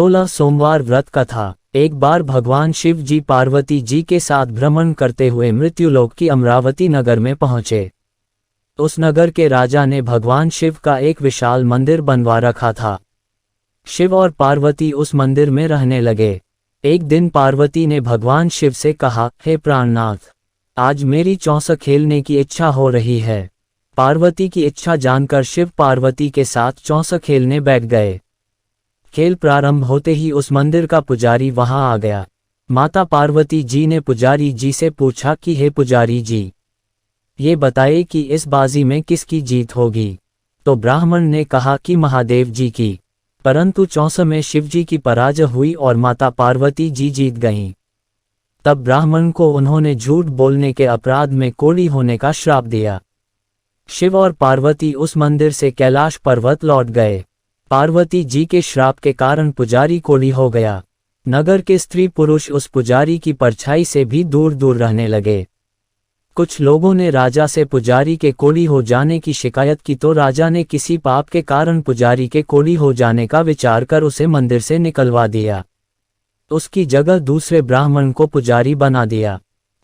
16 सोमवार व्रत कथा। एक बार भगवान शिव जी पार्वती जी के साथ भ्रमण करते हुए मृत्युलोक की अमरावती नगर में पहुंचे। उस नगर के राजा ने भगवान शिव का एक विशाल मंदिर बनवा रखा था। शिव और पार्वती उस मंदिर में रहने लगे। एक दिन पार्वती ने भगवान शिव से कहा, हे प्राणनाथ, आज मेरी चौसर खेलने की इच्छा हो रही है। पार्वती की इच्छा जानकर शिव पार्वती के साथ चौसर खेलने बैठ गए। खेल प्रारंभ होते ही उस मंदिर का पुजारी वहां आ गया। माता पार्वती जी ने पुजारी जी से पूछा कि हे पुजारी जी, ये बताइए कि इस बाजी में किसकी जीत होगी। तो ब्राह्मण ने कहा कि महादेव जी की। परंतु चौसर में शिव जी की पराजय हुई और माता पार्वती जी जीत गईं। तब ब्राह्मण को उन्होंने झूठ बोलने के अपराध में कोढ़ी होने का श्राप दिया। शिव और पार्वती उस मंदिर से कैलाश पर्वत लौट गए। पार्वती जी के श्राप के कारण पुजारी कोढ़ी हो गया। नगर के स्त्री पुरुष उस पुजारी की परछाई से भी दूर दूर रहने लगे। कुछ लोगों ने राजा से पुजारी के कोढ़ी हो जाने की शिकायत की तो राजा ने किसी पाप के कारण पुजारी के कोढ़ी हो जाने का विचार कर उसे मंदिर से निकलवा दिया। उसकी जगह दूसरे ब्राह्मण को पुजारी बना दिया।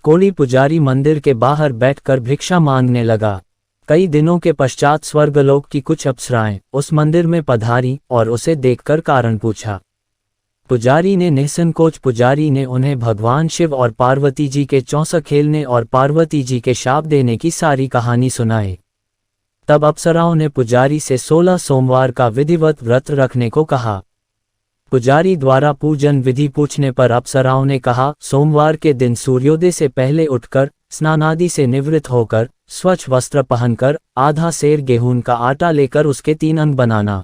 कोढ़ी पुजारी मंदिर के बाहर बैठकर भिक्षा मांगने लगा। कई दिनों के पश्चात स्वर्गलोक की कुछ अप्सराएं उस मंदिर में पधारी और उसे देखकर कारण पूछा। पुजारी ने निसंकोच पुजारी ने उन्हें भगवान शिव और पार्वती जी के चौसर खेलने और पार्वती जी के शाप देने की सारी कहानी सुनाई। तब अप्सराओं ने पुजारी से 16 सोमवार का विधिवत व्रत रखने को कहा। पुजारी द्वारा पूजन विधि पूछने पर अप्सराओं ने कहा, सोमवार के दिन सूर्योदय से पहले उठकर स्नानादि से निवृत्त होकर स्वच्छ वस्त्र पहनकर आधा सेर गेहूं का आटा लेकर उसके 3 अंग बनाना।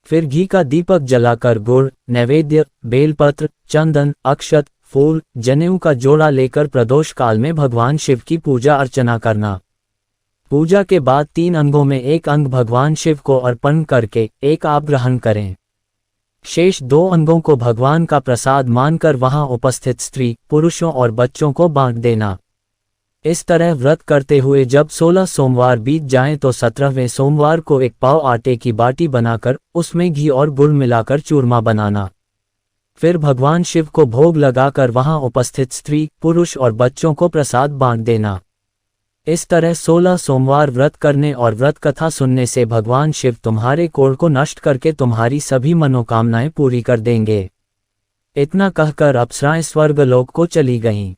फिर घी का दीपक जलाकर गुड़, नैवेद्य, बेलपत्र, चंदन, अक्षत, फूल, जनेऊ का जोड़ा लेकर प्रदोष काल में भगवान शिव की पूजा अर्चना करना। पूजा के बाद 3 अंगों में एक अंग भगवान शिव को अर्पण करके एक आप ग्रहण करें। शेष 2 अंगों को भगवान का प्रसाद मानकर वहां उपस्थित स्त्री, पुरुषों और बच्चों को बांट देना। इस तरह व्रत करते हुए जब 16 सोमवार बीत जाएं तो 17वें सोमवार को 1 पाव आटे की बाटी बनाकर उसमें घी और गुड़ मिलाकर चूरमा बनाना। फिर भगवान शिव को भोग लगाकर वहां उपस्थित स्त्री, पुरुष और बच्चों को प्रसाद बांट देना। इस तरह 16 सोमवार व्रत करने और व्रत कथा सुनने से भगवान शिव तुम्हारे कोढ़ को नष्ट करके तुम्हारी सभी मनोकामनाएं पूरी कर देंगे। इतना कहकर अप्सराएं स्वर्गलोक को चली गईं।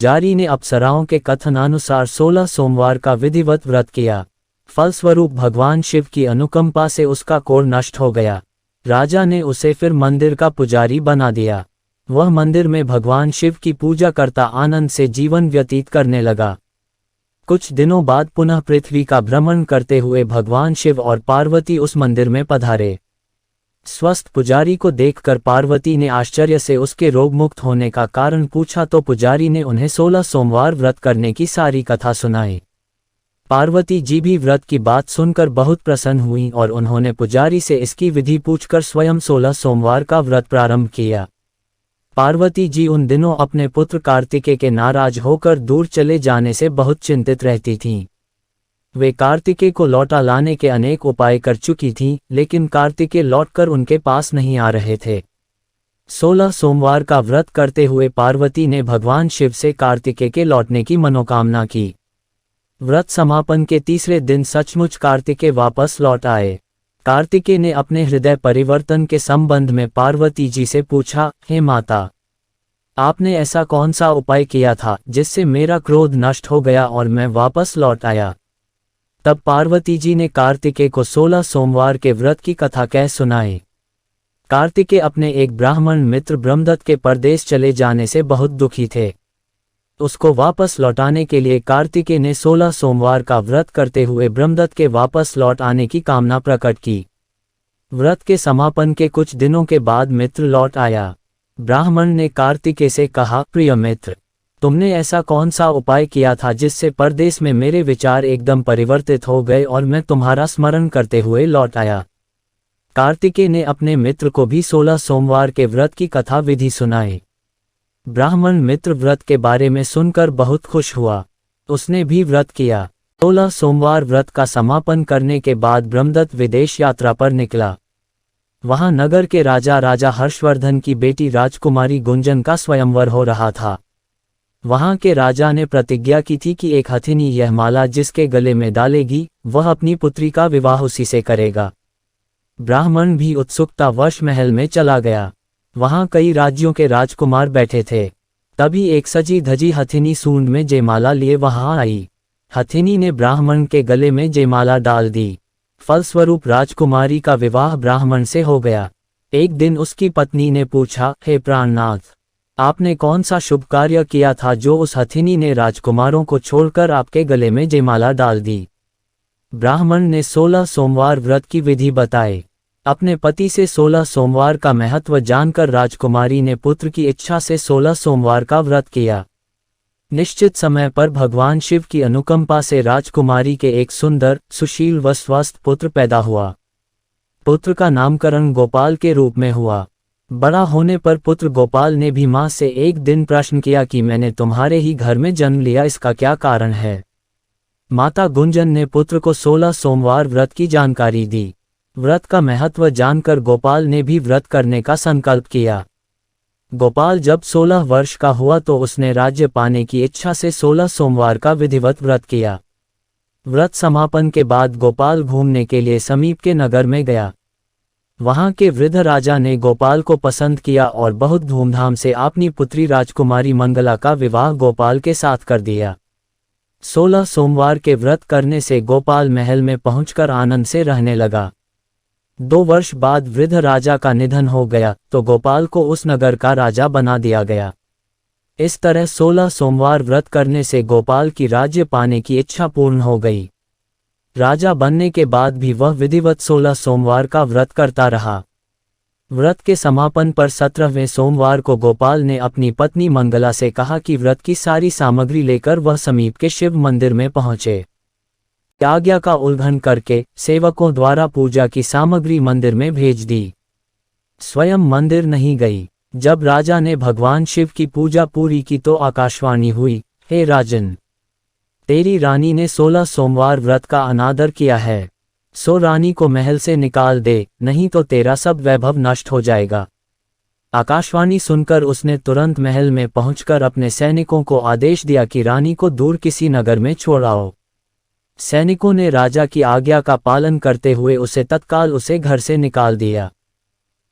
जारी ने अप्सराओं के कथनानुसार 16 सोमवार का विधिवत व्रत किया। फलस्वरूप भगवान शिव की अनुकंपा से उसका कोढ़ नष्ट हो गया। राजा ने उसे फिर मंदिर का पुजारी बना दिया। वह मंदिर में भगवान शिव की पूजा करता आनंद से जीवन व्यतीत करने लगा। कुछ दिनों बाद पुनः पृथ्वी का भ्रमण करते हुए भगवान शिव और पार्वती उस मंदिर में पधारे। स्वस्थ पुजारी को देखकर पार्वती ने आश्चर्य से उसके रोग मुक्त होने का कारण पूछा तो पुजारी ने उन्हें 16 सोमवार व्रत करने की सारी कथा सुनाई। पार्वती जी भी व्रत की बात सुनकर बहुत प्रसन्न हुई और उन्होंने पुजारी से इसकी विधि पूछकर स्वयं 16 सोमवार का व्रत प्रारंभ किया। पार्वती जी उन दिनों अपने पुत्र कार्तिकेय के नाराज होकर दूर चले जाने से बहुत चिंतित रहती थीं। वे कार्तिकेय को लौटा लाने के अनेक उपाय कर चुकी थीं, लेकिन कार्तिकेय लौटकर उनके पास नहीं आ रहे थे। 16 सोमवार का व्रत करते हुए पार्वती ने भगवान शिव से कार्तिकेय के लौटने की मनोकामना की। व्रत समापन के तीसरे दिन सचमुच कार्तिकेय वापस लौट आए। कार्तिकेय ने अपने हृदय परिवर्तन के संबंध में पार्वती जी से पूछा, हे माता, आपने ऐसा कौन सा उपाय किया था जिससे मेरा क्रोध नष्ट हो गया और मैं वापस लौट आया। तब पार्वती जी ने कार्तिकेय को 16 सोमवार के व्रत की कथा कह सुनाई। कार्तिकेय अपने एक ब्राह्मण मित्र ब्रह्मदत्त के परदेश चले जाने से बहुत दुखी थे। उसको वापस लौटाने के लिए कार्तिकेय ने 16 सोमवार का व्रत करते हुए ब्रह्मदत्त के वापस लौट आने की कामना प्रकट की। व्रत के समापन के कुछ दिनों के बाद मित्र लौट आया। ब्राह्मण ने कार्तिकेय से कहा, प्रिय मित्र, तुमने ऐसा कौन सा उपाय किया था जिससे परदेश में मेरे विचार एकदम परिवर्तित हो गए और मैं तुम्हारा स्मरण करते हुए लौट आया। कार्तिकेय ने अपने मित्र को भी 16 सोमवार के व्रत की कथा विधि सुनाई। ब्राह्मण मित्र व्रत के बारे में सुनकर बहुत खुश हुआ। उसने भी व्रत किया। 16 सोमवार व्रत का समापन करने के बाद ब्रह्मदत्त विदेश यात्रा पर निकला। वहां नगर के राजा राजा हर्षवर्धन की बेटी राजकुमारी गुंजन का स्वयंवर हो रहा था। वहां के राजा ने प्रतिज्ञा की थी कि एक हथिनी यह माला जिसके गले में डालेगी वह अपनी पुत्री का विवाह उसी से करेगा। ब्राह्मण भी उत्सुकतावश महल में चला गया। वहां कई राज्यों के राजकुमार बैठे थे। तभी एक सजी धजी हथिनी सूंड में जयमाला लिए वहां आई। हथिनी ने ब्राह्मण के गले में जयमाला डाल दी। फलस्वरूप राजकुमारी का विवाह ब्राह्मण से हो गया। एक दिन उसकी पत्नी ने पूछा, हे प्राणनाथ, आपने कौन सा शुभ कार्य किया था जो उस हथिनी ने राजकुमारों को छोड़कर आपके गले में जयमाला डाल दी? ब्राह्मण ने 16 सोमवार व्रत की विधि बताई। अपने पति से 16 सोमवार का महत्व जानकर राजकुमारी ने पुत्र की इच्छा से 16 सोमवार का व्रत किया। निश्चित समय पर भगवान शिव की अनुकंपा से राजकुमारी के एक सुंदर, सुशील व स्वस्थ पुत्र पैदा हुआ। पुत्र का नामकरण गोपाल के रूप में हुआ। बड़ा होने पर पुत्र गोपाल ने भी मां से एक दिन प्रश्न किया कि मैंने तुम्हारे ही घर में जन्म लिया, इसका क्या कारण है? माता गुंजन ने पुत्र को 16 सोमवार व्रत की जानकारी दी। व्रत का महत्व जानकर गोपाल ने भी व्रत करने का संकल्प किया। गोपाल जब 16 वर्ष का हुआ तो उसने राज्य पाने की इच्छा से 16 सोमवार का विधिवत व्रत किया। व्रत समापन के बाद गोपाल घूमने के लिए समीप के नगर में गया। वहां के वृद्ध राजा ने गोपाल को पसंद किया और बहुत धूमधाम से अपनी पुत्री राजकुमारी मंगला का विवाह गोपाल के साथ कर दिया। 16 सोमवार के व्रत करने से गोपाल महल में पहुंचकर आनंद से रहने लगा। 2 वर्ष बाद वृद्ध राजा का निधन हो गया तो गोपाल को उस नगर का राजा बना दिया गया। इस तरह 16 सोमवार व्रत करने से गोपाल की राज्य पाने की इच्छा पूर्ण हो गई। राजा बनने के बाद भी वह विधिवत 16 सोमवार का व्रत करता रहा। व्रत के समापन पर 17वें सोमवार को गोपाल ने अपनी पत्नी मंगला से कहा कि व्रत की सारी सामग्री लेकर वह समीप के शिव मंदिर में पहुंचे। आज्ञा का उल्लंघन करके सेवकों द्वारा पूजा की सामग्री मंदिर में भेज दी। स्वयं मंदिर नहीं गई। जब राजा ने भगवान शिव की पूजा पूरी की तो आकाशवाणी हुई, हे राजन, तेरी रानी ने 16 सोमवार व्रत का अनादर किया है, सो रानी को महल से निकाल दे, नहीं तो तेरा सब वैभव नष्ट हो जाएगा। आकाशवाणी सुनकर उसने तुरंत महल में पहुंचकर अपने सैनिकों को आदेश दिया कि रानी को दूर किसी नगर में छोड़ाओ। सैनिकों ने राजा की आज्ञा का पालन करते हुए उसे तत्काल उसे घर से निकाल दिया।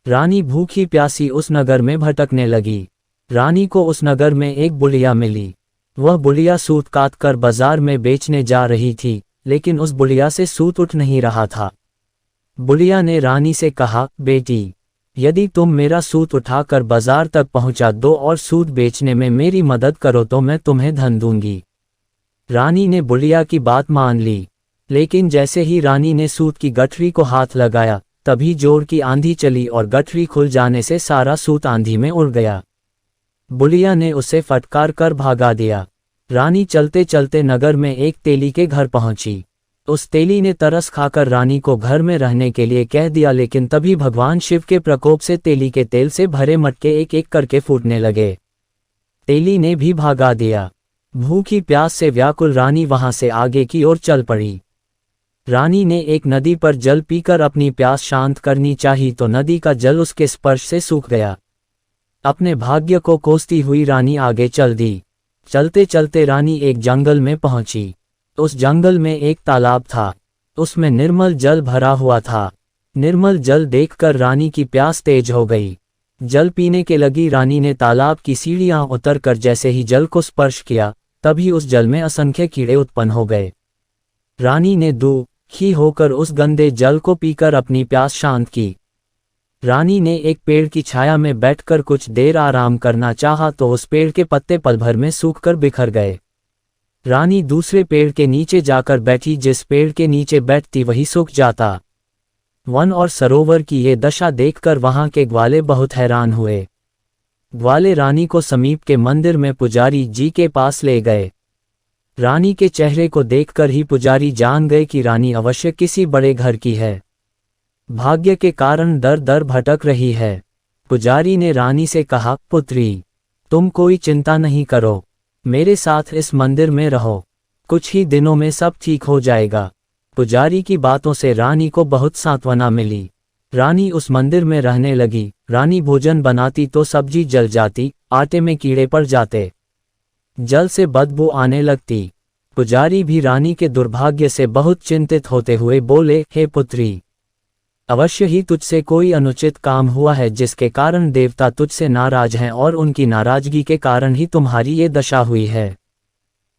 रानी भूखी प्यासी उस नगर में भटकने लगी। रानी को उस नगर में एक बुढ़िया मिली। वह बुढ़िया सूत काट कर बाजार में बेचने जा रही थी, लेकिन उस बुढ़िया से सूत उठ नहीं रहा था। बुढ़िया ने रानी से कहा, बेटी, यदि तुम मेरा सूत उठाकर बाजार तक पहुंचा दो और सूत बेचने में मेरी मदद करो तो मैं तुम्हें धन दूंगी। रानी ने बुढ़िया की बात मान ली, लेकिन जैसे ही रानी ने सूत की गठरी को हाथ लगाया तभी जोर की आंधी चली और गठरी खुल जाने से सारा सूत आंधी में उड़ गया। बुढ़िया ने उसे फटकार कर भागा दिया। रानी चलते चलते नगर में एक तेली के घर पहुंची। उस तेली ने तरस खाकर रानी को घर में रहने के लिए कह दिया, लेकिन तभी भगवान शिव के प्रकोप से तेली के तेल से भरे मटके एक एक करके फूटने लगे। तेली ने भी भागा दिया। भूखी प्यास से व्याकुल रानी वहां से आगे की ओर चल पड़ी। रानी ने एक नदी पर जल पीकर अपनी प्यास शांत करनी चाही तो नदी का जल उसके स्पर्श से सूख गया। अपने भाग्य को कोसती हुई रानी आगे चल दी। चलते चलते रानी एक जंगल में पहुंची। उस जंगल में एक तालाब था। उसमें निर्मल जल भरा हुआ था। निर्मल जल देखकर रानी की प्यास तेज हो गई। जल पीने के लगी रानी ने तालाब की सीढ़ियां उतरकर जैसे ही जल को स्पर्श किया तभी उस जल में असंख्य कीड़े उत्पन्न हो गए। रानी ने दुखी होकर उस गंदे जल को पीकर अपनी प्यास शांत की। रानी ने एक पेड़ की छाया में बैठकर कुछ देर आराम करना चाहा तो उस पेड़ के पत्ते पल भर में सूखकर बिखर गए। रानी दूसरे पेड़ के नीचे जाकर बैठी। जिस पेड़ के नीचे बैठती वही सूख जाता। वन और सरोवर की ये दशा देखकर वहां के ग्वाले बहुत हैरान हुए। ग्वाले रानी को समीप के मंदिर में पुजारी जी के पास ले गए। रानी के चेहरे को देखकर ही पुजारी जान गए कि रानी अवश्य किसी बड़े घर की है। भाग्य के कारण दर दर भटक रही है। पुजारी ने रानी से कहा, पुत्री, तुम कोई चिंता नहीं करो, मेरे साथ इस मंदिर में रहो, कुछ ही दिनों में सब ठीक हो जाएगा। पुजारी की बातों से रानी को बहुत सांत्वना मिली। रानी उस मंदिर में रहने लगी। रानी भोजन बनाती तो सब्जी जल जाती, आटे में कीड़े पड़ जाते, जल से बदबू आने लगती। पुजारी भी रानी के दुर्भाग्य से बहुत चिंतित होते हुए बोले, हे पुत्री, अवश्य ही तुझसे कोई अनुचित काम हुआ है जिसके कारण देवता तुझसे नाराज हैं और उनकी नाराजगी के कारण ही तुम्हारी ये दशा हुई है।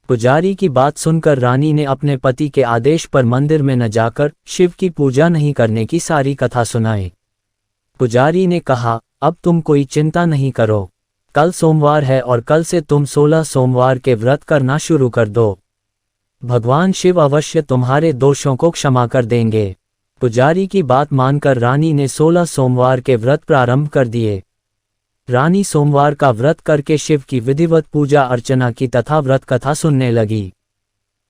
पुजारी की बात सुनकर रानी ने अपने पति के आदेश पर मंदिर में न जाकर शिव की पूजा नहीं करने की सारी कथा सुनाई। पुजारी ने कहा, अब तुम कोई चिंता नहीं करो, कल सोमवार है और कल से तुम 16 सोमवार के व्रत करना शुरू कर दो। भगवान शिव अवश्य तुम्हारे दोषों को क्षमा कर देंगे। पुजारी की बात मानकर रानी ने 16 सोमवार के व्रत प्रारंभ कर दिए। रानी सोमवार का व्रत करके शिव की विधिवत पूजा अर्चना की तथा व्रत कथा सुनने लगी।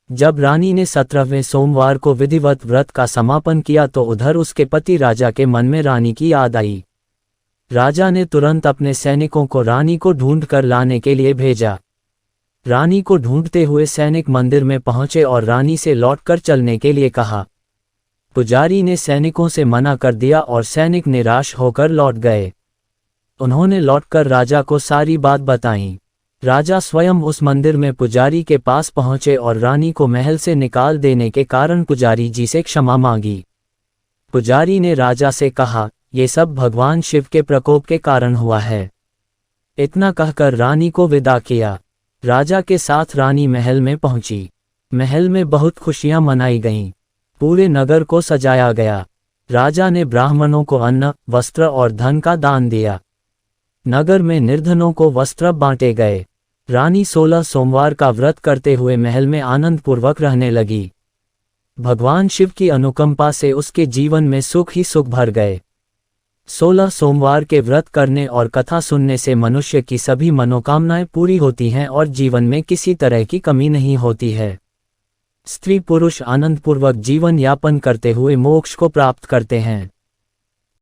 जब रानी ने 17वें सोमवार को विधिवत व्रत का समापन किया तो उधर उसके पति राजा के मन में रानी की याद आई। राजा ने तुरंत अपने सैनिकों को रानी को ढूंढ कर लाने के लिए भेजा। रानी को ढूंढते हुए सैनिक मंदिर में पहुंचे और रानी से लौटकर चलने के लिए कहा। पुजारी ने सैनिकों से मना कर दिया और सैनिक निराश होकर लौट गए। उन्होंने लौटकर राजा को सारी बात बताई। राजा स्वयं उस मंदिर में पुजारी के पास पहुंचे और रानी को महल से निकाल देने के कारण पुजारी जी से क्षमा मांगी। पुजारी ने राजा से कहा, ये सब भगवान शिव के प्रकोप के कारण हुआ है। इतना कहकर रानी को विदा किया। राजा के साथ रानी महल में पहुंची। महल में बहुत खुशियां मनाई गईं। पूरे नगर को सजाया गया। राजा ने ब्राह्मणों को अन्न, वस्त्र और धन का दान दिया। नगर में निर्धनों को वस्त्र बांटे गए। रानी 16 सोमवार का व्रत करते हुए महल में आनंदपूर्वक रहने लगी। भगवान शिव की अनुकंपा से उसके जीवन में सुख ही सुख भर गए। 16 सोमवार के व्रत करने और कथा सुनने से मनुष्य की सभी मनोकामनाएं पूरी होती हैं और जीवन में किसी तरह की कमी नहीं होती है। स्त्री पुरुष आनंदपूर्वक जीवन यापन करते हुए मोक्ष को प्राप्त करते हैं।